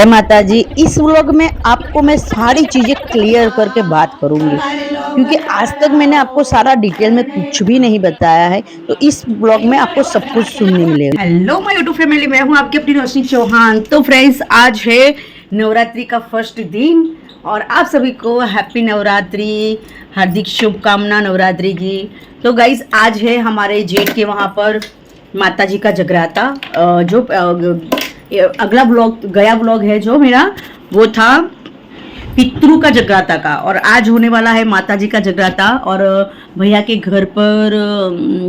जय माता जी। इस व्लॉग में आपको मैं सारी चीजें क्लियर करके बात करूंगी, क्योंकि आज तक मैंने आपको सारा डिटेल में कुछ भी नहीं बताया है। तो इस व्लॉग में आपको सब कुछ सुनने मिलेगा। हेलो माय यूट्यूब फैमिली, मैं हूं आपकी अपनी रोशनी चौहान। तो फ्रेंड्स, आज है नवरात्रि का फर्स्ट दिन और आप सभी को हैप्पी नवरात्रि, हार्दिक शुभकामना नवरात्रि की। तो गाइस, आज है हमारे जेठ के वहां पर माता जी का जगराता। अगला ब्लॉग, गया ब्लॉग है जो मेरा, वो था पितरों का जगराता का, और आज होने वाला है माता जी का जगराता। और भैया के घर पर,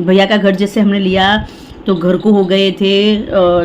भैया का घर जैसे हमने लिया तो घर को हो गए थे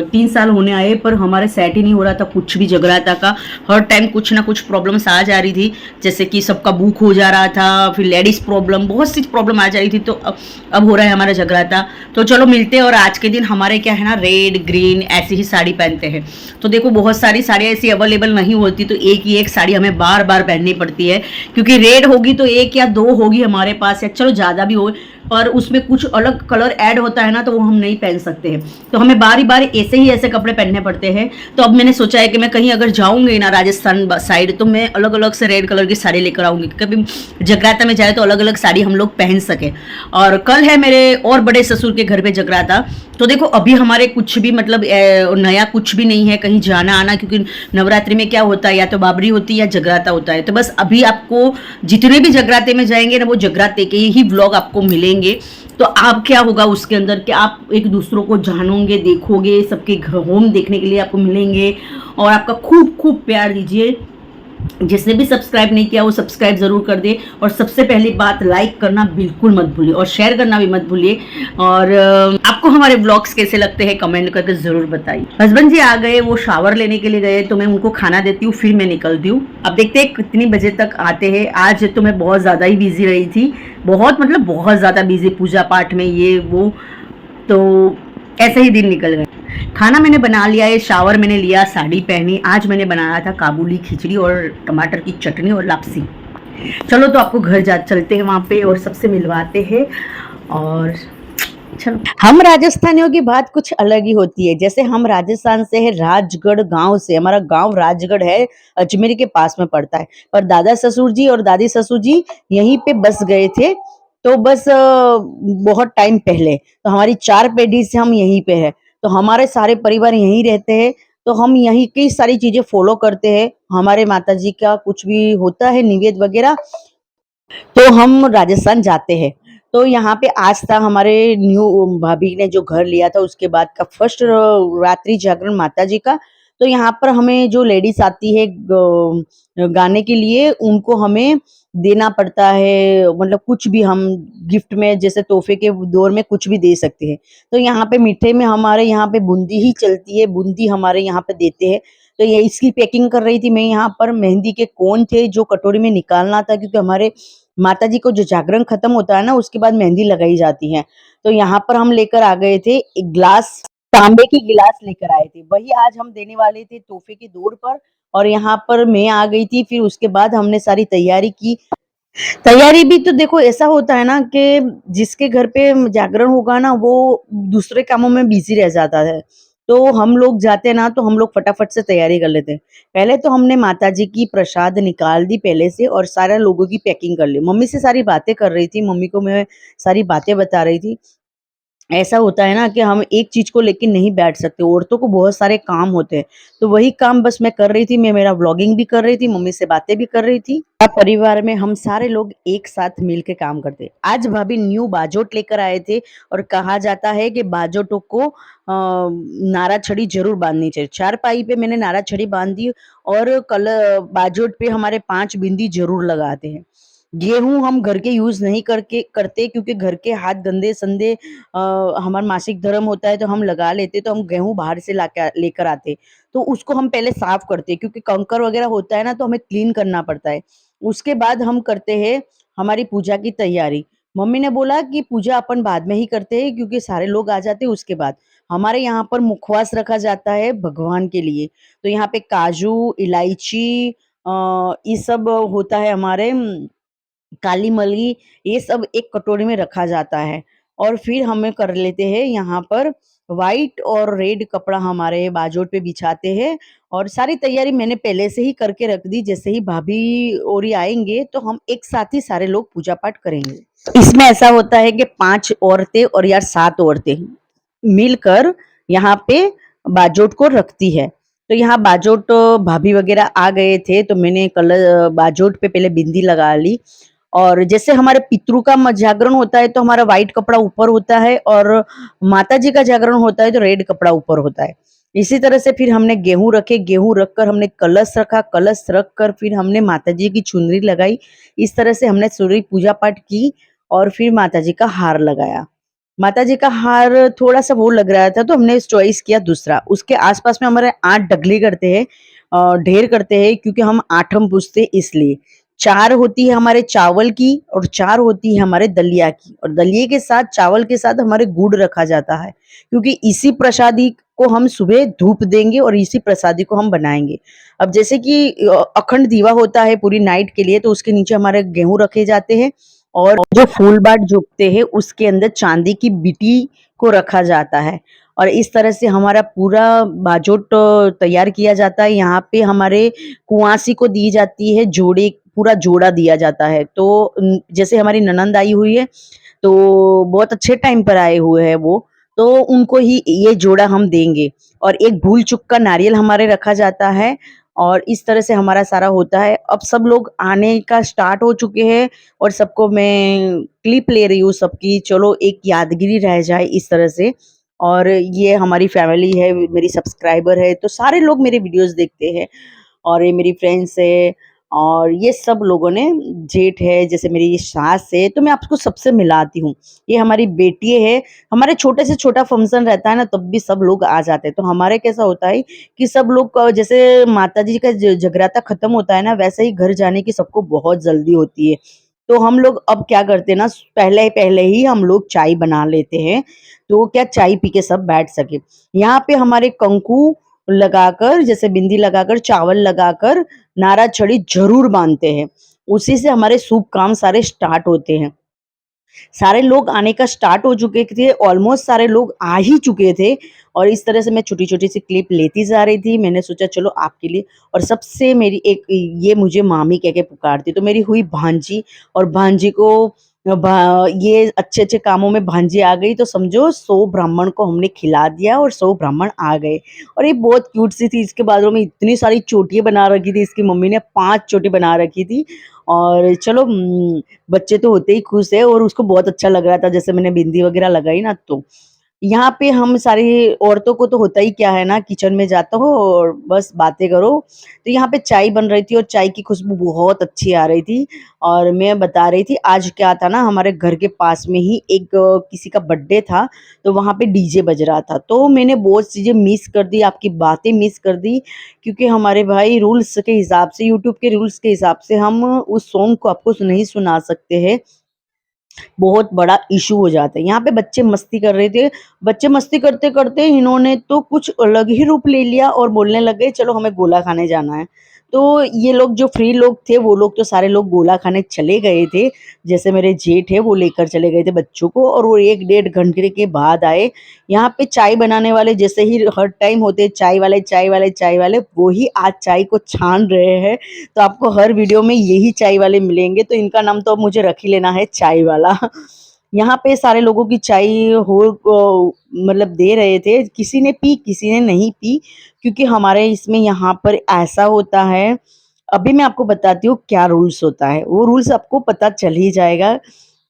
3 साल होने आए, पर हमारे सेट ही नहीं हो रहा था कुछ भी जगराता का। हर टाइम कुछ ना कुछ प्रॉब्लम्स आ जा रही थी, जैसे कि सबका बुक हो जा रहा था, फिर लेडीज प्रॉब्लम, बहुत सी प्रॉब्लम आ जा रही थी। तो अब हो रहा है हमारा जगराता। तो चलो मिलते हैं। और आज के दिन हमारे क्या है ना, रेड ग्रीन ऐसी ही साड़ी पहनते हैं। तो देखो, बहुत सारी साड़ियाँ ऐसी अवेलेबल नहीं होती, तो एक ही एक साड़ी हमें बार बार पहननी पड़ती है, क्योंकि रेड होगी तो एक या दो होगी हमारे पास, या चलो ज़्यादा भी हो, पर उसमें कुछ अलग कलर ऐड होता है ना, तो वो हम नहीं पहन सकते हैं। तो हमें बारी बारी ऐसे ही ऐसे कपड़े पहनने पड़ते हैं। तो अब मैंने सोचा है कि मैं कहीं अगर जाऊंगी ना राजस्थान साइड, तो मैं अलग अलग से रेड कलर की साड़ी लेकर आऊंगी, कभी जगराता में जाए तो अलग अलग साड़ी हम लोग पहन सके। और कल है मेरे और बड़े ससुर के घर पे जगराता। तो देखो, अभी हमारे कुछ भी मतलब नया कुछ भी नहीं है कहीं जाना आना, क्योंकि नवरात्रि में क्या होता है, या तो बाबरी होती है या जगराता होता है। तो बस अभी आपको जितने भी जगराते में जाएंगे ना, वो जगराते के ही व्लॉग आपको मिलेंगे। तो आप क्या होगा उसके अंदर कि आप एक दूसरों को जानोगे, देखोगे, सबके होम देखने के लिए आपको मिलेंगे। और आपका खूब खूब प्यार दीजिए। जिसने भी सब्सक्राइब नहीं किया वो सब्सक्राइब जरूर कर दे। और सबसे पहली बात, लाइक करना बिल्कुल मत भूलिए, और शेयर करना भी मत भूलिए। और आपको हमारे ब्लॉग्स कैसे लगते हैं कमेंट करके जरूर बताइए। हस्बैंड जी आ गए, वो शावर लेने के लिए गए, तो मैं उनको खाना देती हूँ, फिर मैं निकलती हूँ। अब देखते हैं कितनी बजे तक आते हैं। आज तो मैं बहुत ज़्यादा ही बिजी रही थी, बहुत मतलब बहुत ज़्यादा बिजी, पूजा पाठ में ये वो। तो ऐसे ही दिन निकल गए। खाना मैंने बना लिया है, शावर मैंने लिया, साड़ी पहनी। आज मैंने बनाया था काबुली खिचड़ी और टमाटर की चटनी और लापसी। चलो, तो आपको घर जा चलते हैं वहां पे और सबसे मिलवाते हैं। और चलो, हम राजस्थानियों की बात कुछ अलग ही होती है। जैसे हम राजस्थान से है, राजगढ़ गांव से, हमारा गांव राजगढ़ है, अजमेर के पास में पड़ता है। पर दादा ससुर जी और दादी ससुर जी यहीं पे बस गए थे। तो बस बहुत टाइम पहले, तो हमारी 4 पीढ़ी से हम यहीं पे है। तो हमारे सारे परिवार यहीं रहते हैं। तो हम यहीं की सारी चीजें फॉलो करते हैं। हमारे माता जी का कुछ भी होता है निवेद वगैरह, तो हम राजस्थान जाते हैं। तो यहाँ पे आज था हमारे न्यू भाभी ने जो घर लिया था उसके बाद का फर्स्ट रात्रि जागरण माता जी का। तो यहाँ पर हमें जो लेडीज आती है गाने के लिए, उनको हमें देना पड़ता है, मतलब कुछ भी हम गिफ्ट में, जैसे तोहफे के दौर में कुछ भी दे सकते हैं। तो यहाँ पे मीठे में हमारे यहाँ पे बूंदी ही चलती है, बूंदी हमारे यहाँ पे देते हैं। तो ये इसकी पैकिंग कर रही थी मैं। यहाँ पर मेहंदी के कोन थे जो कटोरी में निकालना था, क्योंकि हमारे माता जी को जो जागरण खत्म होता है ना, उसके बाद मेहंदी लगाई जाती है। तो यहाँ पर हम लेकर आ गए थे एक ग्लास, तांबे की गिलास लेकर आए थे, वही आज हम देने वाले थे तोहफे के दौर पर। और यहाँ पर मैं आ गई थी, फिर उसके बाद हमने सारी तैयारी की। तैयारी भी तो देखो ऐसा होता है ना कि जिसके घर पे जागरण होगा ना, वो दूसरे कामों में बिजी रह जाता है। तो हम लोग जाते ना, तो हम लोग फटाफट से तैयारी कर लेते हैं। पहले तो हमने माता जी की प्रसाद निकाल दी पहले से, और सारे लोगों की पैकिंग कर ली। मम्मी से सारी बातें कर रही थी, मम्मी को मैं सारी बातें बता रही थी। ऐसा होता है ना कि हम एक चीज को लेके नहीं बैठ सकते, औरतों को बहुत सारे काम होते हैं। तो वही काम बस मैं कर रही थी। मैं मेरा व्लॉगिंग भी कर रही थी, मम्मी से बातें भी कर रही थी। परिवार में हम सारे लोग एक साथ मिल के काम करते हैं। आज भाभी न्यू बाजोट लेकर आए थे, और कहा जाता है कि बाजोटों को नारा छड़ी जरूर बांधनी चाहिए। 4 पाई पे मैंने नारा छड़ी बांध दी, और कल बाजोट पे हमारे 5 बिंदी जरूर लगाते हैं। गेहूं हम घर के यूज नहीं करते, क्योंकि घर के हाथ गंदे संदे, हमारा मासिक धर्म होता है तो हम लगा लेते, तो हम गेहूं बाहर से लेकर आते। तो उसको हम पहले साफ करते, क्योंकि कंकर वगैरह होता है ना, तो हमें क्लीन करना पड़ता है। उसके बाद हम करते हैं हमारी पूजा की तैयारी। मम्मी ने बोला कि पूजा अपन बाद में ही करते हैं, क्योंकि सारे लोग आ जाते हैं उसके बाद। हमारे यहाँ पर मुखवास रखा जाता है भगवान के लिए। तो यहाँ पे काजू, इलायची, ये सब होता है हमारे, काली मली, ये सब एक कटोरी में रखा जाता है। और फिर हमें कर लेते हैं यहाँ पर व्हाइट और रेड कपड़ा हमारे बाजोट पे बिछाते हैं और सारी तैयारी मैंने पहले से ही करके रख दी। जैसे ही भाभी और ये आएँगे तो हम एक साथ ही सारे लोग पूजा पाठ करेंगे। इसमें ऐसा होता है कि 5 औरतें और या 7 औरतें मिलकर यहाँ पे बाजोट को रखती है। तो यहाँ बाजोट भाभी वगैरह आ गए थे तो मैंने बाजोट पे पहले बिंदी लगा ली और जैसे हमारे पितरों का जागरण होता है तो हमारा व्हाइट कपड़ा ऊपर होता है और माता जी का जागरण होता है तो रेड कपड़ा ऊपर होता है। इसी तरह से फिर हमने गेहूँ रखे, गेहूँ रखकर हमने कलश रखा, कलश रखकर फिर हमने माता जी की चुनरी लगाई। इस तरह से हमने सूर्य पूजा पाठ की और फिर माता जी का हार लगाया। माता जी का हार थोड़ा-सा वो लग रहा था तो हमने चॉइस किया दूसरा। उसके आस-पास में हमारे 8 डगली करते हैं ढेर करते हैं क्योंकि हम आठम पूजते इसलिए। 4 होती है हमारे चावल की और 4 होती है हमारे दलिया की और दलिये के साथ चावल के साथ हमारे गुड़ रखा जाता है क्योंकि इसी प्रसादी को हम सुबह धूप देंगे और इसी प्रसादी को हम बनाएँगे। अब जैसे कि अखंड दीवा होता है पूरी नाइट के लिए तो उसके नीचे हमारे गेहूँ रखे जाते हैं और जो फूल बाट जुगते हैं उसके अंदर चांदी की बीटी को रखा जाता है और इस तरह से हमारा पूरा बाजोट तैयार किया जाता है। यहाँ पे हमारे कुँवासी को दी जाती है जोड़े पूरा जोड़ा दिया जाता है। तो जैसे हमारी ननंद आई हुई है, तो बहुत अच्छे टाइम पर आए हुए हैं वो, तो उनको ही ये जोड़ा हम देंगे और एक भूल-चूक का नारियल हमारे रखा जाता है और इस तरह से हमारा सारा होता है। अब सब लोग आने का स्टार्ट हो चुके हैं और सबको मैं क्लिप ले रही हूँ सबकी, चलो एक यादगिरी रह जाए इस तरह से। और ये हमारी फैमिली है, मेरी सब्सक्राइबर है, तो सारे लोग मेरे वीडियोज़ देखते हैं और ये मेरी फ्रेंड्स है और ये सब लोगों ने जेठ है, जैसे मेरी सास है, तो मैं आपको सबसे मिलाती हूँ। ये हमारी बेटी है, हमारे छोटे से छोटा फंक्शन रहता है ना, तब भी सब लोग आ जाते हैं। तो हमारे कैसा होता है कि सब लोग जैसे माताजी का जगराता खत्म होता है ना, वैसे ही घर जाने की सबको बहुत जल्दी होती है। तो हम लोग अब क्या करते हैं ना, पहले-पहले ही हम लोग चाय बना लेते हैं, तो क्या चाय पी के सब बैठ सकें। यहाँ पे हमारे कंकु लगाकर, जैसे बिंदी लगाकर, चावल लगाकर नारा छड़ी ज़रूर बाँधते हैं। उसी से हमारे शुभ काम सारे स्टार्ट होते हैं। सारे लोग आने का स्टार्ट हो चुके थे, ऑलमोस्ट सारे लोग आ ही चुके थे और इस तरह से मैं छोटी-छोटी सी क्लिप लेती जा रही थी। मैंने सोचा चलो आपके लिए और सबसे मेरी एक ये मुझे मामी कह के पुकारती, तो मेरी हुई भांजी और भांजी को ये अच्छे-अच्छे कामों में भांजी आ गई तो समझो 100 ब्राह्मण को हमने खिला दिया और 100 ब्राह्मण आ गए और ये बहुत क्यूट सी थी। इसके बालों में इतनी सारी चोटियाँ बना रखी थी, इसकी मम्मी ने 5 चोटी बना रखी थी और चलो बच्चे तो होते ही खुश है और उसको बहुत अच्छा लग रहा था जैसे मैंने बिंदी वगैरह लगाई ना तो। यहाँ पे हम सारी औरतों को तो होता ही क्या है ना किचन में जाता हो और बस बातें करो। तो यहाँ पे चाय बन रही थी और चाय की खुशबू बहुत अच्छी आ रही थी और मैं बता रही थी आज क्या था ना हमारे घर के पास में ही एक किसी का बर्थडे था, तो वहाँ पे डीजे बज रहा था। तो मैंने बहुत चीज़ें मिस कर दी, आपकी बातें मिस कर दी क्योंकि हमारे भाई रूल्स के हिसाब से यूट्यूब के रूल्स के हिसाब से हम उस सॉन्ग को आपको नहीं सुना सकते हैं। बहुत बड़ा इश्यू हो जाता है। यहाँ पे बच्चे मस्ती कर रहे थे, बच्चे मस्ती करते-करते इन्होंने तो कुछ अलग ही रूप ले लिया और बोलने लग गए चलो हमें गोला खाने जाना है। तो ये लोग जो फ्री लोग थे वो लोग तो सारे लोग गोला खाने चले गए थे। जैसे मेरे जेठ है वो लेकर चले गए थे बच्चों को और वो 1 डेढ़ घंटे के बाद आए। यहाँ पे चाय बनाने वाले जैसे ही हर टाइम होते हैं चाय वाले, चाय वाले, चाय वाले, वो ही आज चाय को छान रहे हैं। तो आपको हर वीडियो में यही चाय वाले मिलेंगे, तो इनका नाम तो अब मुझे रख ही लेना है चाय वाला। यहाँ पे सारे लोगों की चाय हो मतलब दे रहे थे, किसी ने पी, किसी ने नहीं पी क्योंकि हमारे इसमें यहाँ पर ऐसा होता है, अभी मैं आपको बताती हूँ क्या रूल्स होता है, वो रूल्स आपको पता चल ही जाएगा।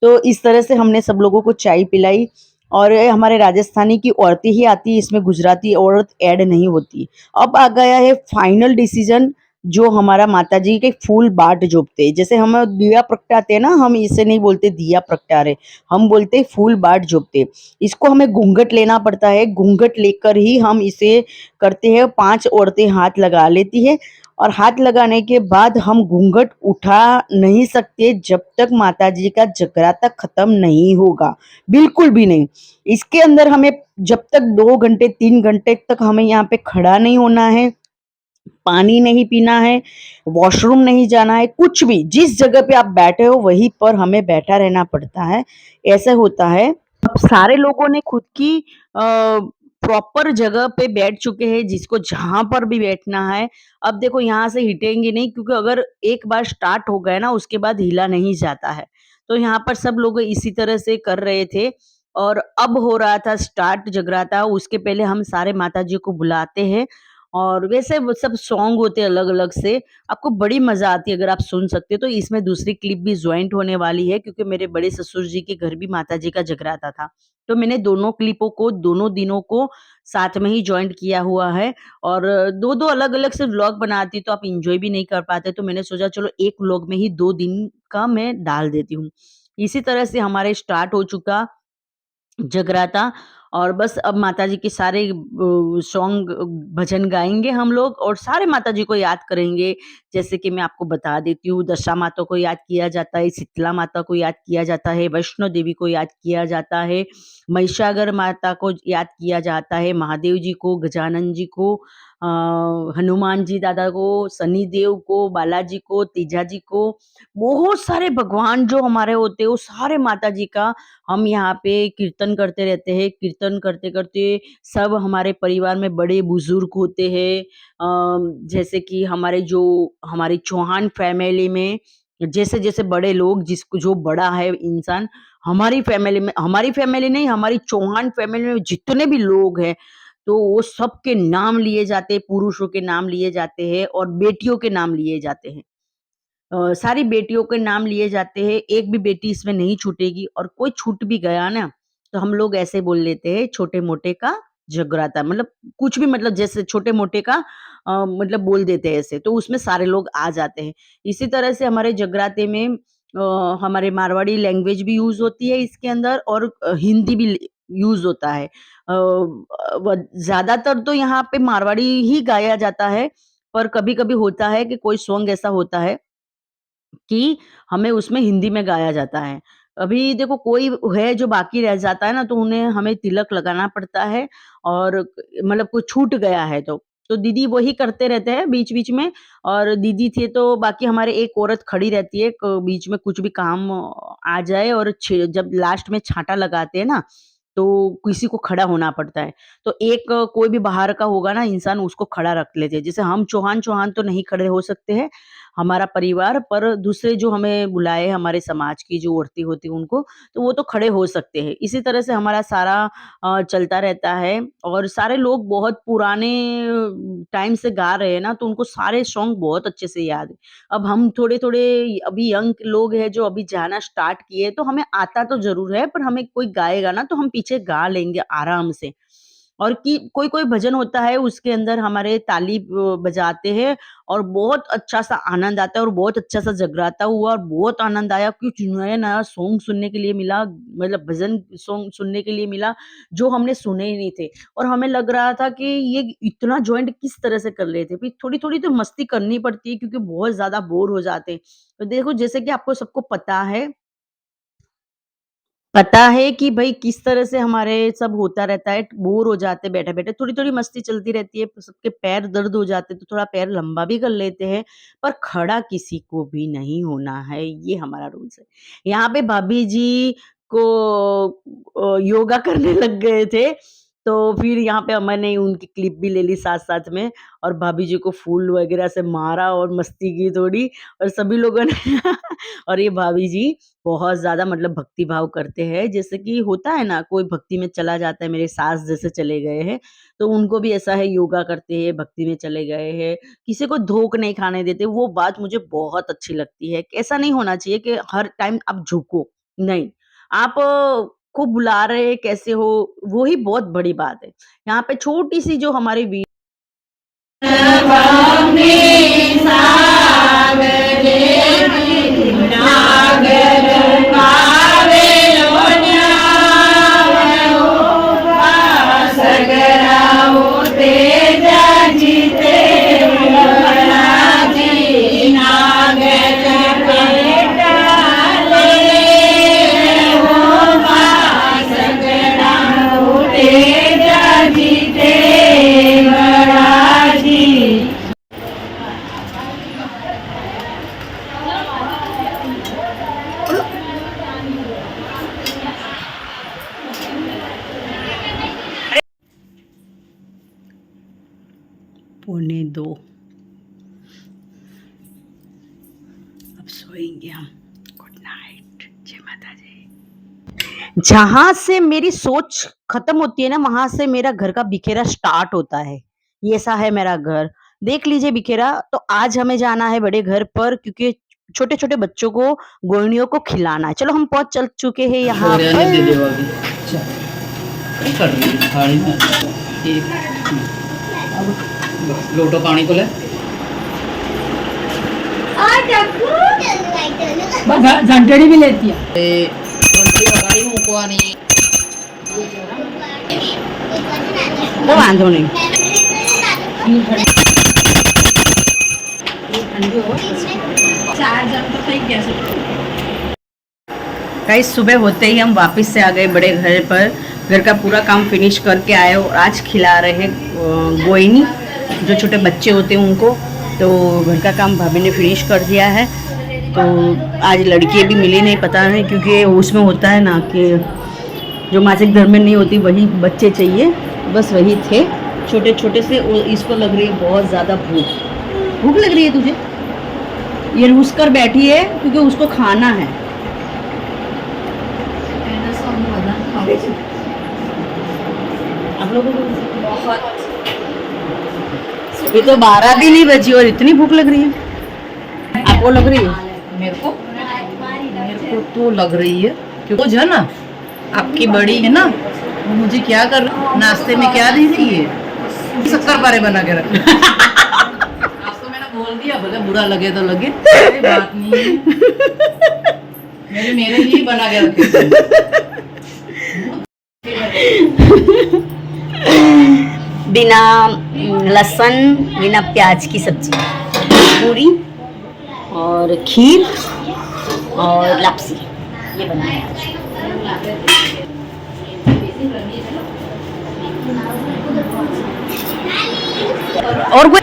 तो इस तरह से हमने सब लोगों को चाय पिलाई और हमारे राजस्थानी की औरतें ही आती हैं, इसमें गुजराती औरत ऐड नहीं होती। अब आ गया है फाइनल डिसीजन जो हमारा माताजी के फूल बाट जोपते हैं। जैसे हम दिया प्रगटाते हैं ना, हम इसे नहीं बोलते दिया प्रगटा रहे, हम बोलते हैं फूल बाट जोपते। इसको हमें घूंघट लेना पड़ता है, घूंघट लेकर ही हम इसे करते हैं। 5 औरतें हाथ लगा लेती है और हाथ लगाने के बाद हम घूंघट उठा नहीं सकते जब तक माताजी का जगराता खत्म नहीं होगा, बिल्कुल भी नहीं। इसके अंदर हमें जब तक 2 घंटे 3 घंटे तक हमें यहाँ पे खड़ा नहीं होना है, पानी नहीं पीना है, वॉशरूम नहीं जाना है, कुछ भी। जिस जगह पे आप बैठे हो वहीं पर हमें बैठा रहना पड़ता है, ऐसा होता है। अब सारे लोगों ने खुद की प्रॉपर जगह पे बैठ चुके हैं जिसको जहाँ पर भी बैठना है। अब देखो यहाँ से हिटेंगे नहीं क्योंकि अगर एक बार स्टार्ट हो गया ना उसके बाद हिला नहीं जाता है। तो यहाँ पर सब लोग इसी तरह से कर रहे थे और अब हो रहा था स्टार्ट जगराता। उसके पहले हम सारे माताजी को बुलाते हैं और वैसे वो सब सॉन्ग होते हैं अलग-अलग से। आपको बड़ी मज़ा आती है अगर आप सुन सकते हो तो इसमें दूसरी क्लिप भी जॉइंट होने वाली है क्योंकि मेरे बड़े ससुर जी के घर भी माताजी का जगराता था। तो मैंने दोनों क्लिपों को, दोनों दिनों को साथ में ही जॉइंट किया हुआ है और 2-2 अलग-अलग से व्लॉग बनाती तो आप एन्जॉय भी नहीं कर पाते, तो मैंने सोचा चलो एक व्लॉग में ही 2 दिन का मैं डाल देती हूँ। इसी तरह से हमारे स्टार्ट हो चुका जगराता और बस अब माताजी के सारे सॉन्ग भजन गाएँगे हम लोग और सारे माताजी को याद करेंगे। जैसे कि मैं आपको बता देती हूँ, दशा माता को याद किया जाता है, शीतला माता को याद किया जाता है, वैष्णो देवी को याद किया जाता है, महिषागर माता को याद किया जाता है, महादेव जी को, गजानन जी को, हनुमान जी दादा को, शनिदेव को, बालाजी को, तेजा जी को, बहुत सारे भगवान जो हमारे होते हैं, वो सारे माताजी का हम यहाँ पे कीर्तन करते रहते हैं। कीर्तन करते-करते सब हमारे परिवार में बड़े-बुज़ुर्ग होते हैं। जैसे कि हमारी चौहान फैमिली में जैसे-जैसे बड़े लोग जिसको जो बड़ा है इंसान, हमारी फैमिली नहीं, हमारी चौहान फैमिली में जितने भी लोग हैं, तो वो सबके नाम लिए जाते हैं, पुरुषों के नाम लिए जाते हैं और बेटियों के नाम लिए जाते हैं। सारी बेटियों के नाम लिए जाते हैं, एक भी बेटी इसमें नहीं छूटेगी और कोई छूट भी गया ना, तो हम लोग ऐसे बोल लेते हैं छोटे-मोटे का जगराता मतलब कुछ भी मतलब जैसे छोटे-मोटे का मतलब बोल देते हैं ऐसे, तो उसमें सारे लोग आ जाते हैं। इसी तरह से हमारे जगराते में हमारे मारवाड़ी लैंग्वेज भी यूज़ होती है इसके अंदर और हिंदी भी यूज़ होता है। व ज़्यादातर तो यहाँ पे मारवाड़ी ही गाया जाता है, पर कभी-कभी होता है कि कोई सॉन्ग ऐसा होता है कि हमें उसमें हिंदी में गाया जाता है। अभी देखो कोई है जो बाकी रह जाता है ना तो उन्हें हमें तिलक लगाना पड़ता है और मतलब कोई छूट गया है तो। तो दीदी वही करते रहते हैं बीच-बीच में और दीदी थे तो बाकी हमारे एक औरत खड़ी रहती है क बीच में कुछ भी काम आ जाए और जब लास्ट में छाँटा लगाते हैं ना, तो किसी को खड़ा होना पड़ता है। तो एक कोई भी बाहर का होगा ना इंसान उसको खड़ा रख लेते हैं। जैसे हम चौहान तो नहीं खड़े हो सकते हैं, हमारा परिवार पर दूसरे जो हमें बुलाए हमारे समाज की जो औरतें होती हैं उनको, तो वो तो खड़े हो सकते हैं। इसी तरह से हमारा सारा चलता रहता है और सारे लोग बहुत पुराने टाइम से गा रहे हैं ना, तो उनको सारे सॉन्ग बहुत अच्छे से याद है। अब हम थोड़े-थोड़े अभी यंग लोग हैं जो अभी जाना स्टार्ट किए, तो हमें आता तो ज़रूर है, पर हमें कोई गाएगा ना, तो हम पीछे गा लेंगे आराम से। और कि कोई-कोई भजन होता है उसके अंदर हमारे ताली बजाते हैं और बहुत अच्छा-सा आनंद आता है और बहुत अच्छा-सा जगराता हुआ और बहुत आनंद आया कुछ नया-नया सॉन्ग सुनने के लिए मिला, मतलब भजन सॉन्ग सुनने के लिए मिला, जो हमने सुने ही नहीं थे और हमें लग रहा था कि ये इतना जॉइंट किस तरह से कर लेते हैं। फिर थोड़ी-थोड़ी तो मस्ती करनी पड़ती है क्योंकि बहुत ज़्यादा बोर हो जाते हैं। तो देखो जैसे कि आपको सबको पता है कि भई किस तरह से हमारे सब होता रहता है, बोर हो जाते हैं बैठे-बैठे, थोड़ी-थोड़ी मस्ती चलती रहती है, सबके पैर दर्द हो जाते हैं, तो थोड़ा पैर लंबा भी कर लेते हैं, पर खड़ा किसी को भी नहीं होना है, ये हमारा रूल्स है। यहाँ पे भाभी जी को योगा करने लग गए थे, तो फिर यहाँ पे मैंने उनकी क्लिप भी ले ली साथ-साथ में और भाभी जी को फूल वगैरह से मारा और मस्ती की थोड़ी और सभी लोगों ने और ये भाभी जी बहुत ज़्यादा मतलब भक्ति भाव करते हैं, जैसे कि होता है ना कोई भक्ति में चला जाता है, मेरे सास जैसे चले गए हैं, तो उनको भी ऐसा है योगा करते हैं, भक्ति में चले गए हैं, किसी को धोख नहीं खाने देते, वो बात मुझे बहुत अच्छी लगती है। ऐसा नहीं होना चाहिए कि हर टाइम आप झुको, नहीं, आप को बुला रहे हैं, कैसे हो, वो ही बहुत बड़ी बात है। यहाँ पे छोटी-सी जो हमारी वी 2। अब सोएंगे हम। गुड नाइट, जय माता दी। जहां से मेरी सोच खत्म होती है ना, वहां से मेरा घर का बिखेरा स्टार्ट होता है। ये ऐसा है मेरा घर, देख लीजिए बिखेरा। तो आज हमें जाना है बड़े घर पर, क्योंकि छोटे छोटे बच्चों को गोइनियों को खिलाना है। चलो हम पहुंच चल चुके हैं यहाँ छोरिया ने दे देवा अभी। अच्छा क्या कर रही है थाली में? एक अब लोटो पानी को ले। घंटड़ी भी लेती है। ए घंटी वगाड़ी मूकવાની। तो वांधो नहीं। गाइस सुबह होते ही हम वापस से आ गए बड़े घर पर। घर का पूरा काम फिनिश करके आए और आज खिला रहे हैं गोइनी, जो छोटे बच्चे होते हैं उनको। तो घर का काम भाभी ने फिनिश कर दिया है। तो आज लड़कियाँ भी मिली नहीं, पता नहीं, क्योंकि उसमें होता है ना कि जो मासिक धर्म में नहीं होती वही बच्चे चाहिए, बस वही थे छोटे छोटे से। इसको लग रही है बहुत ज़्यादा भूख लग रही है तुझे? ये रूस कर बैठी है क्योंकि उसको खाना है। आप लोगों को बहुत, अभी तो 12 भी नहीं बजी और इतनी भूख लग रही है। आपको लग रही है? मेरे को तो लग रही है क्योंकि जो है ना आपकी बड़ी है ना, वो मुझे क्या कर नाश्ते में क्या दे रही है? शक्कर पारे बना के रख। आज तो मैंने बोल दिया, भले बुरा लगे तो लगे, कोई बात नहीं है। मेरे लिए बना के रखे। बिना लहसुन बिना प्याज की सब्जी, पूरी और खीर और लापसी, ये बनाया है। और कोई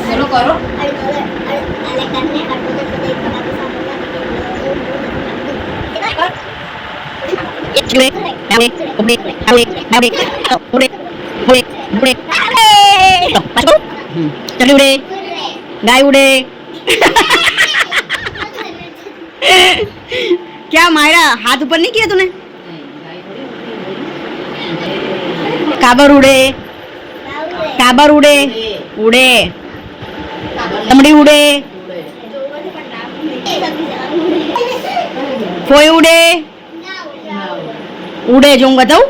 चलो करो। चली उड़े, गाय उड़े। क्या मायरा, हाथ ऊपर नहीं किया तूने? काबर उड़े, काबर उड़े, उड़े तमड़ी उड़े, फोय उड़े, उड़े जो बताऊं।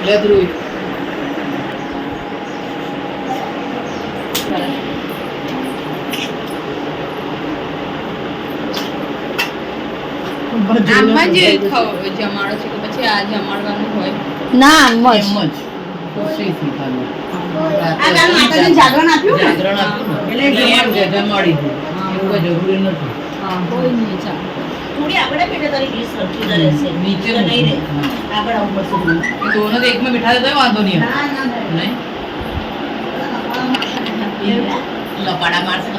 ले ध्रुवी। આમાં જ જમાડો છે કે પછી આ જમાડવાનું હોય? ના મજ એમ જ ખુશીથી ખાલી. આ કાલ માતાજીને જાગરણ આપ્યું ને? જાગરણ આપ્યું ને એટલે એમ કે જમાડી દે, એવું કઈ જરૂરી નથી. કોઈ નહીં ચાલે. थोड़ी आगड़ा बेटा तारी डिश रखी उधर ऐसे नीचे तो नहीं रे आगड़ा ऊपर से दूँ। ये दोनों तो एक में बिठा देता है, वांधो नहीं है। ना ना नहीं लपाड़ा मार से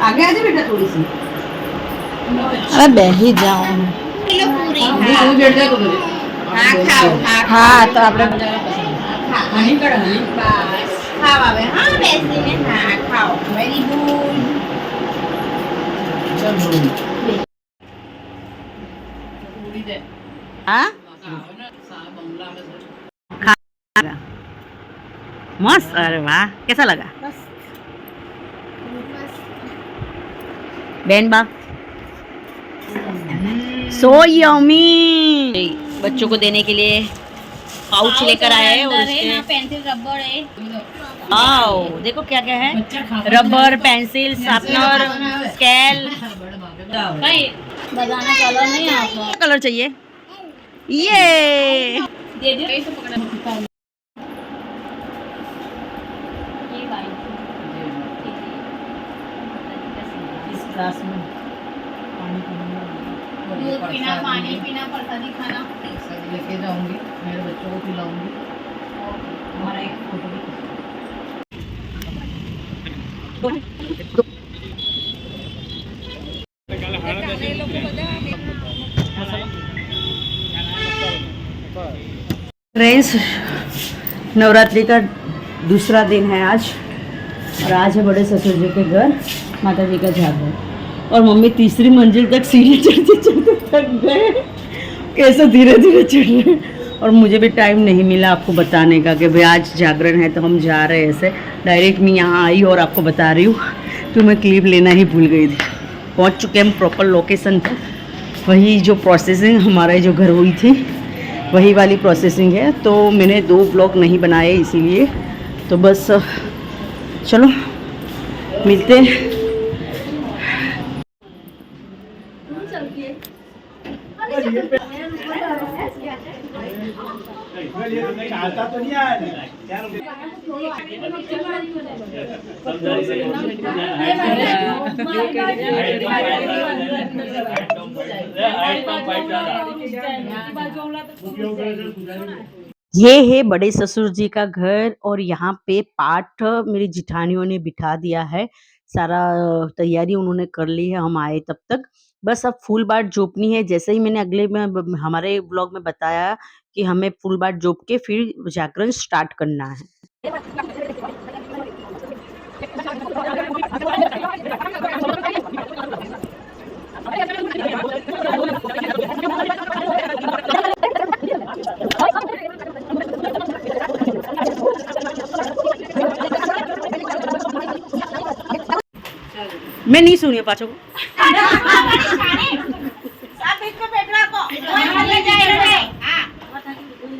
आगे आ जा बेटा थोड़ी सी। અરે બેહી જાઓ वो बैठ जाए तो बोले હા ખાઓ હા તો આપણે हनी कड़ा हनी બસ ખાવા આવે હા બેસીને હા ખાઓ વેરી ગુડ चल बोलो पूरी दे हाँ बंगला में मस्त, अरे वाह, कैसा लगा बहन बा? So yummy. बच्चों को देने के लिए पाउच लेकर आए हैं और उसके पेंसिल रबर है आओ देखो क्या क्या है, रबर, पेंसिल, शार्पनर, स्केल। कहीं बताना कलर नहीं आता कलर चाहिए ये दे दो ऐसे पकड़ा ये भाई इस क्लास में पानी दूध पीना पानी पीना प्रसादी खाना लेके जाऊंगी, मेरे बच्चों को खिलाऊंगी। हमारा एक फोटो भी फ्रेंड्स, नवरात्रि का दूसरा दिन है आज, और आज है बड़े ससुर जी के घर माता जी का जागरण, और मम्मी तीसरी मंजिल तक सीढ़ी चढ़ते चढ़ते थक गए, कैसे धीरे धीरे चढ़ रहे, और मुझे भी टाइम नहीं मिला आपको बताने का कि भाई आज जागरण है तो हम जा रहे हैं। ऐसे डायरेक्ट मैं यहाँ आई और आपको बता रही हूँ, तो मैं क्लिप लेना ही भूल गई थी। पहुँच चुके हम प्रॉपर लोकेशन पर, वही जो प्रोसेसिंग हमारे जो घर हुई थी वही वाली प्रोसेसिंग है, तो मैंने 2 ब्लॉग नहीं बनाए इसीलिए, तो बस चलो मिलते हैं। ये है बड़े ससुर जी का घर, और यहाँ पे पाठ मेरी जिठानियों ने बिठा दिया है, सारा तैयारी उन्होंने कर ली है, हम आए तब तक। बस अब फूल बाट जोपनी है, जैसे ही मैंने अगले में हमारे ब्लॉग में बताया कि हमें फूल बाट जोप के फिर जागरण स्टार्ट करना है। मैं नहीं सुनी पाचो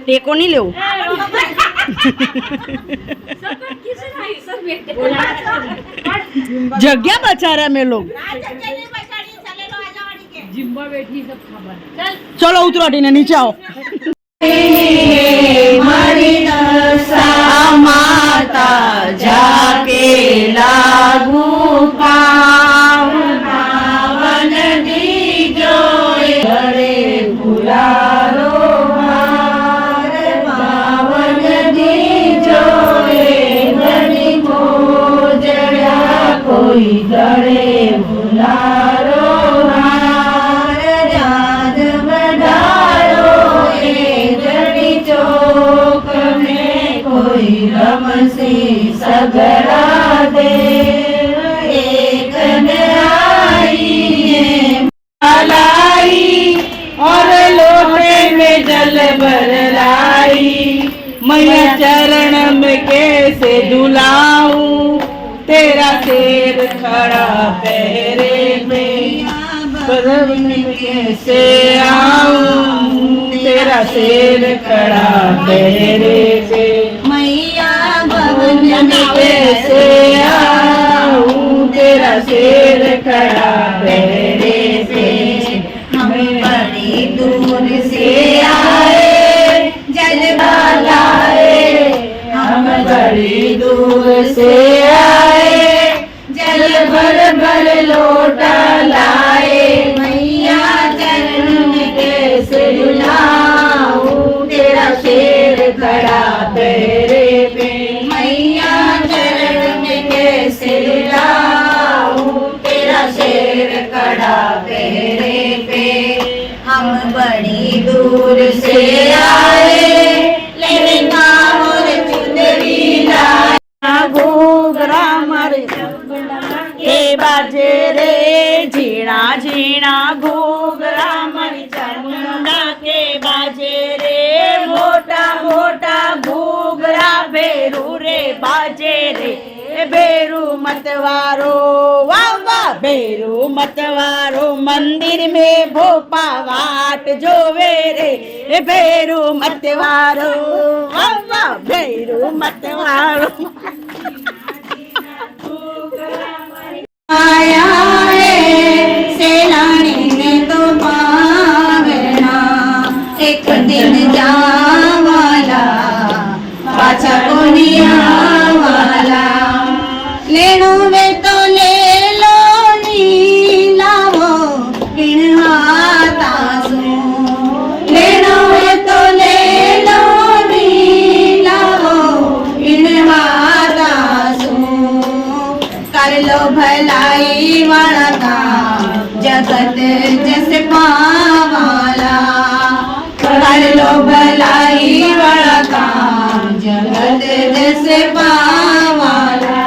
टेको नहीं ले जगह बचा रहा मैं लोग। जिम्बा बैठी सब खबर चलो उतरो टीने नीचे आओ। माता जाके लागू पावन दी जो बड़े बुलारो पावन दी जो बड़ी को जड़ा कोई गड़े बुलारो राज बड़ारो जड़ी चौक में कोई रमसी सगड़ा दे एक लाई और लोटे में जल भर लाई। मैया चरण में कैसे दुलाऊं तेरा शेर खड़ा पैरे में, बदन में कैसे आऊं तेरा शेर खड़ा पैरे पे। मैया भवन में कैसे आऊं तेरा शेर खड़ा पैरे पे। हम बड़ी दूर से आए जलवा लाए, हम बड़ी दूर से आए जल भर भर लोटा लाए। मैया चरण में कैसे बुलाऊं तेरा शेर खड़ा पैरे पे। मैया चरण में कैसे बुलाऊं तेरा शेर खड़ा पैरे पे। हम बड़ी दूर से आए लहंगा और चुनरी लाए, घोघरा मर के बाजे रे झीणा झीणा घोघरा मर चामुंडा के बाजे रे। मोटा मोटा घोघरा भेरू रे बाजे रे, भेरू मतवारो वाह वाह भेरू मतवारो। मंदिर में भोपा वाट जोवे रे, भेरू मतवारो वाह वाह भेरू मतवारो। आया है सेनानी ने तो पावना, एक दिन जावाला पाछा कोनी आवाला। लेनो में तो ले लो नी लावो बिन हाथासू, लेनो में तो ले लो नी लावो कर लो भलाई वाला काम जगत जैसे पावाला कर लो भलाई वाला काम जगत जैसे पावाला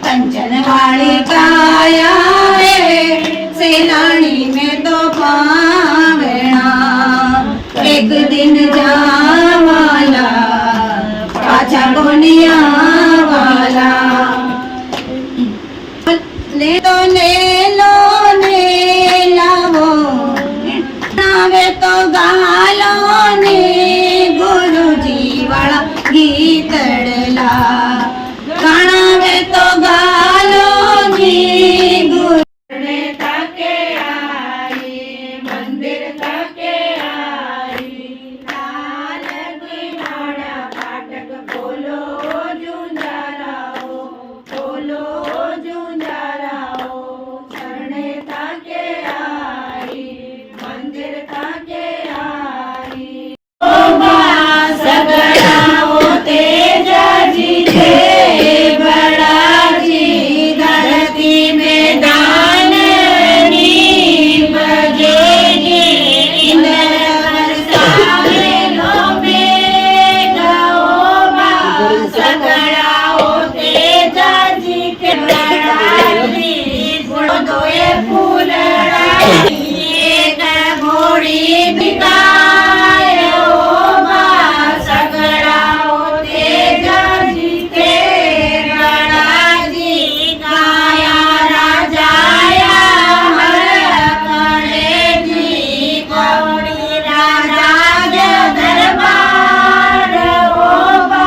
कंचन वाली काया है सेलानी में तो पावेणा एक दिन जावाला पाछा कोनिया वाला ले तो ले लो ने लावो नावे तो गालो ने गुरुजी वाला गीतड़ला गानावे तो गालो ने गुरु तके आई मंदिर तके आई लाल गुनाड़ा फाटक बोलो जुंजाराओ शरणे तके आई मंदिर तके आई सगड़ाओ तेजा जी थे बड़ा जी धरती में दान नी बजे जी इंद्र सारे लोबे गाओ बा सगड़ाओ तेजा जी के बड़ा जी गुण दोए फूलड़ा एक घोड़ी बिकाए ओ बा सगड़ाओ तेजा जी के बड़ा जी गाया राजाया हर करे जी कौड़ी राजा दरबार ओ बा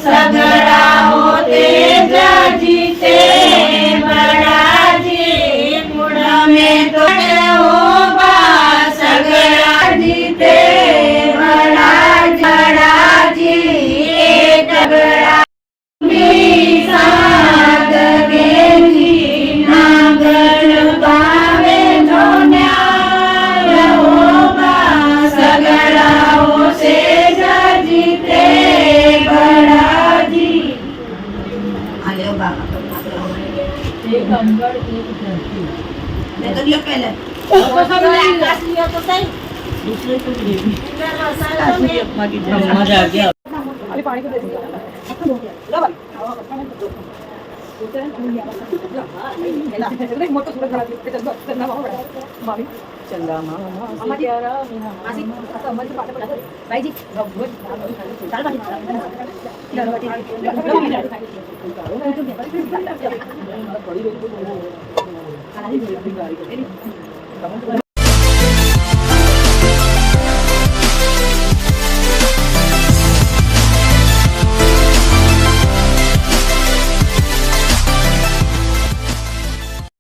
सगड़ाओ तेजा जी के बड़ा जी गुण में तो ओ बा सगड़ा जी ते बड़ा जी एक बड़ा साथ गेली नागर पावे जो न्याय ओ बा सगड़ाओ से जीते बड़ा जी आले ओ बाबा एक अंगड़ एक धरती मैं तो लियो पहले आकाश लियो तो सही दूसरे को भी मजा आ गया